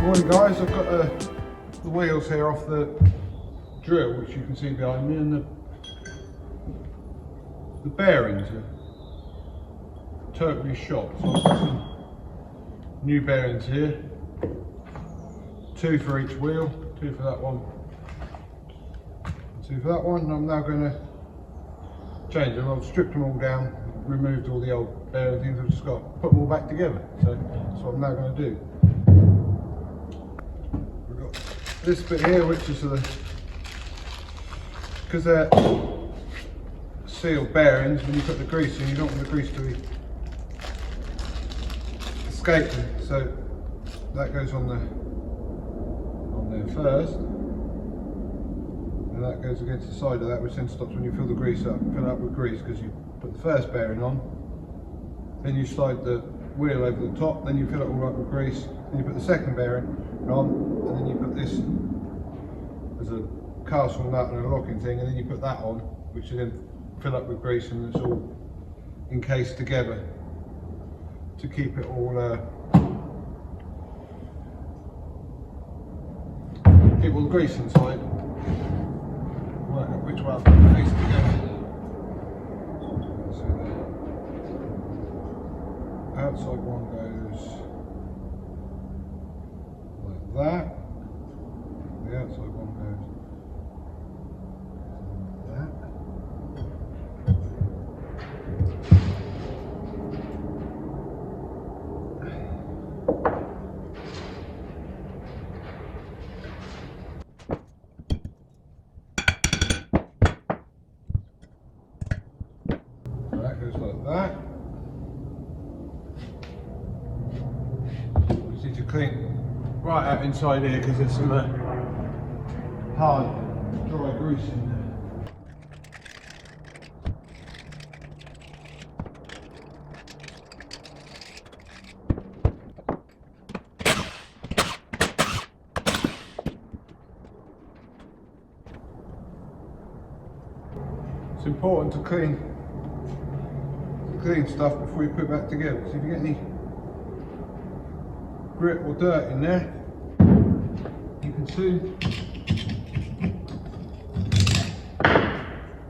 Morning guys, I've got the wheels here off the drill, which you can see behind me, and the bearings are totally shot. So I've got some new bearings here, 2 for each wheel, 2 for that one, 2 for that one, and I'm now going to change them. I've stripped them all down, removed all the old bearing things, I've just got to put them all back together. So that's what I'm now going to do. We've got this bit here, which is because they're sealed bearings, when you put the grease in, you don't want the grease to escape them. So that goes on there first, and that goes against the side of that, which then stops when you fill the grease up. Fill it up with grease because you put the first bearing on, then you slide the wheel over the top, then you fill it all up with grease, then you put the second bearing on, and then you put this as a castle nut and a locking thing, and then you put that on, which you then fill up with grease, and it's all encased together to keep it all keep all the grease inside. Work out which one stays together. So the outside one goes like that. The outside one goes like that. That goes like that. We just need to clean right out inside here because there's some hard, dry grease in there. It's important to clean stuff before you put it back together, because if you get any grit or dirt in there, you can soon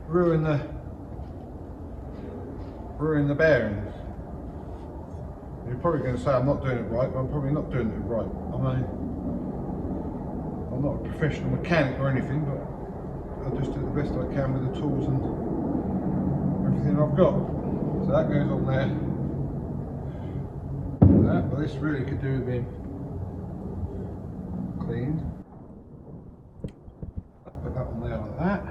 ruin the bearings. You're probably going to say I'm not doing it right, but I'm probably not doing it right. I mean, I'm not a professional mechanic or anything, but I just do the best I can with the tools and everything I've got. So that goes on there. That, but this really could do with being cleaned. Put that on there like that.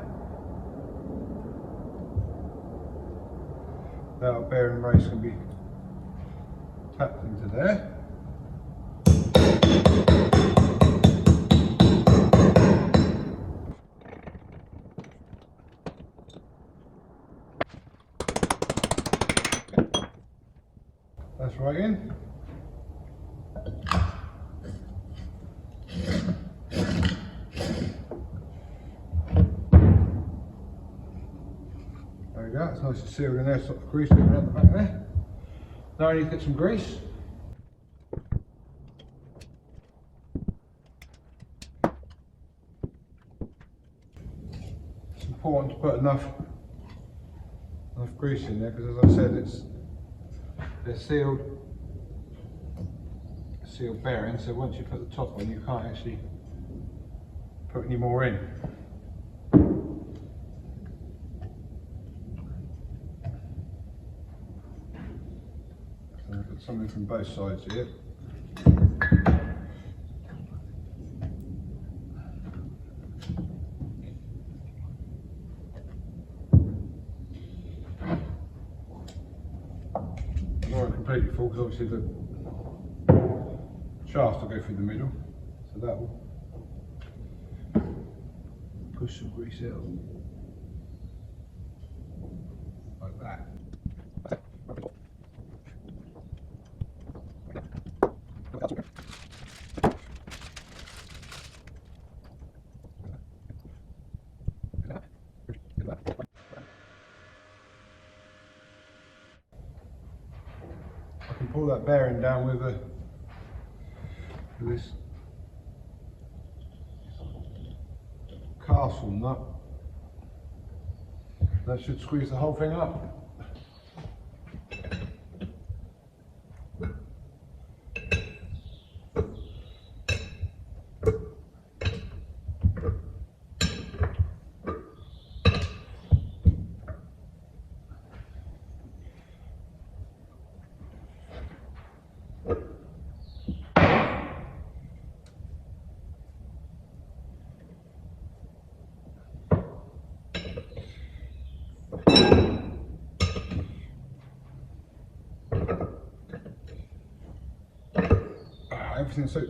That bearing race can be tapped into there. That's right in. There we go, it's nice and sealed in there, stop the grease going around the back there. Now I need to get some grease. It's important to put enough grease in there, because as I said, they're sealed bearings, so once you put the top on, you can't actually put any more in. So I've got something from both sides here. Not completely full, because obviously the shaft will go through the middle, so that will push some grease out like that. I can pull that bearing down with this castle nut. That should squeeze the whole thing up. Everything's so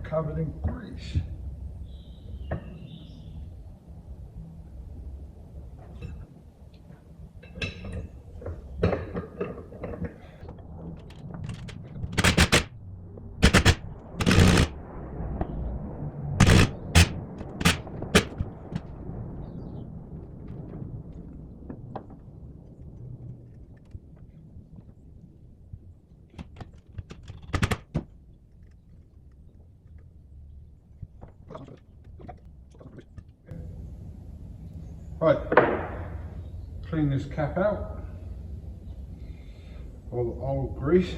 covered in grease. Right, clean this cap out, all the old grease.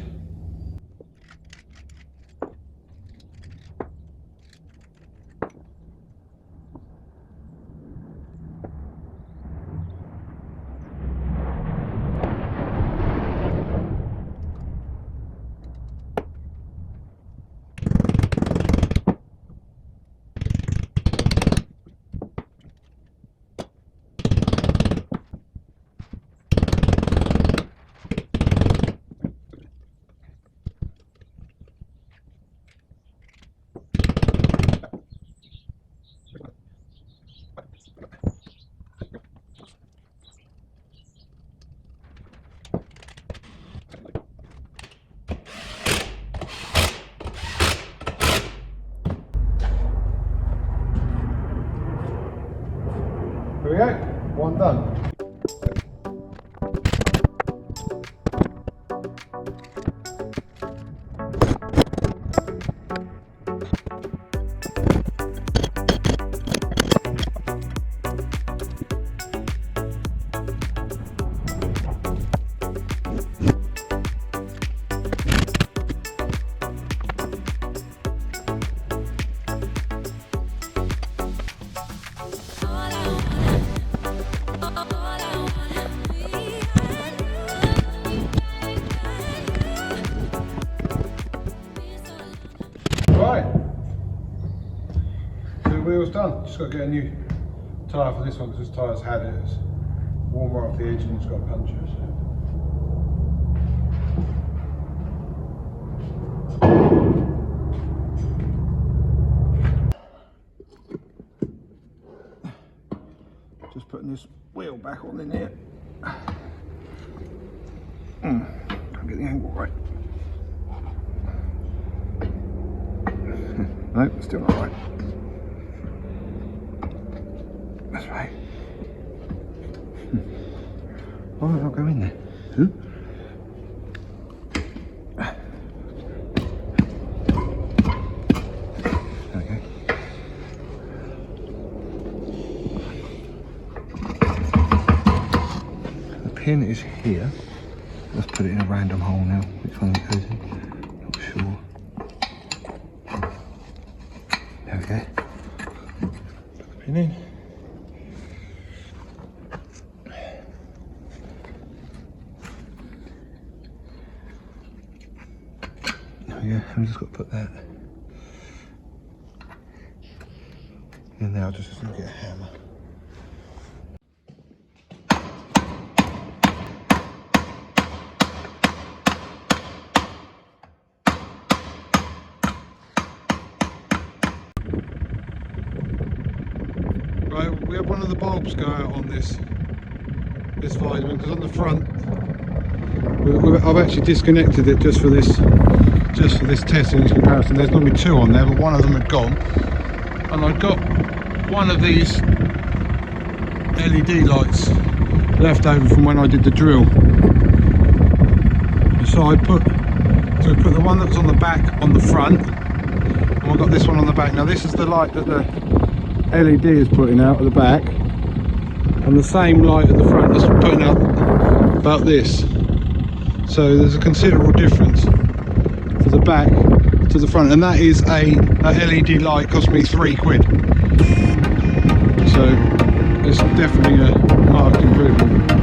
There we go, one done. Right, two wheels done. Just got to get a new tyre for this one because this tyre's had it. It's worn right off the edge and it's got a puncture. Just putting this wheel back on in here. Can't get the angle right. Nope, still not right. That's right. Why won't I go in there? Okay. The pin is here. Let's put it in a random hole now. Which one it goes in? Not sure. There we go. Put the pin in. There we go. I'm just got to put that. And now I'll just get a hammer. Right, we had one of the bulbs go out on this Weidermann because on the front I've actually disconnected it just for this test in this comparison. There's normally two on there, but one of them had gone, and I got one of these LED lights left over from when I did the drill. So I put the one that was on the back on the front, and we've got this one on the back. Now this is the light that the LED is putting out at the back, and the same light at the front is putting out about this. So there's a considerable difference for the back to the front, and that is a LED light, cost me £3. So it's definitely a marked improvement.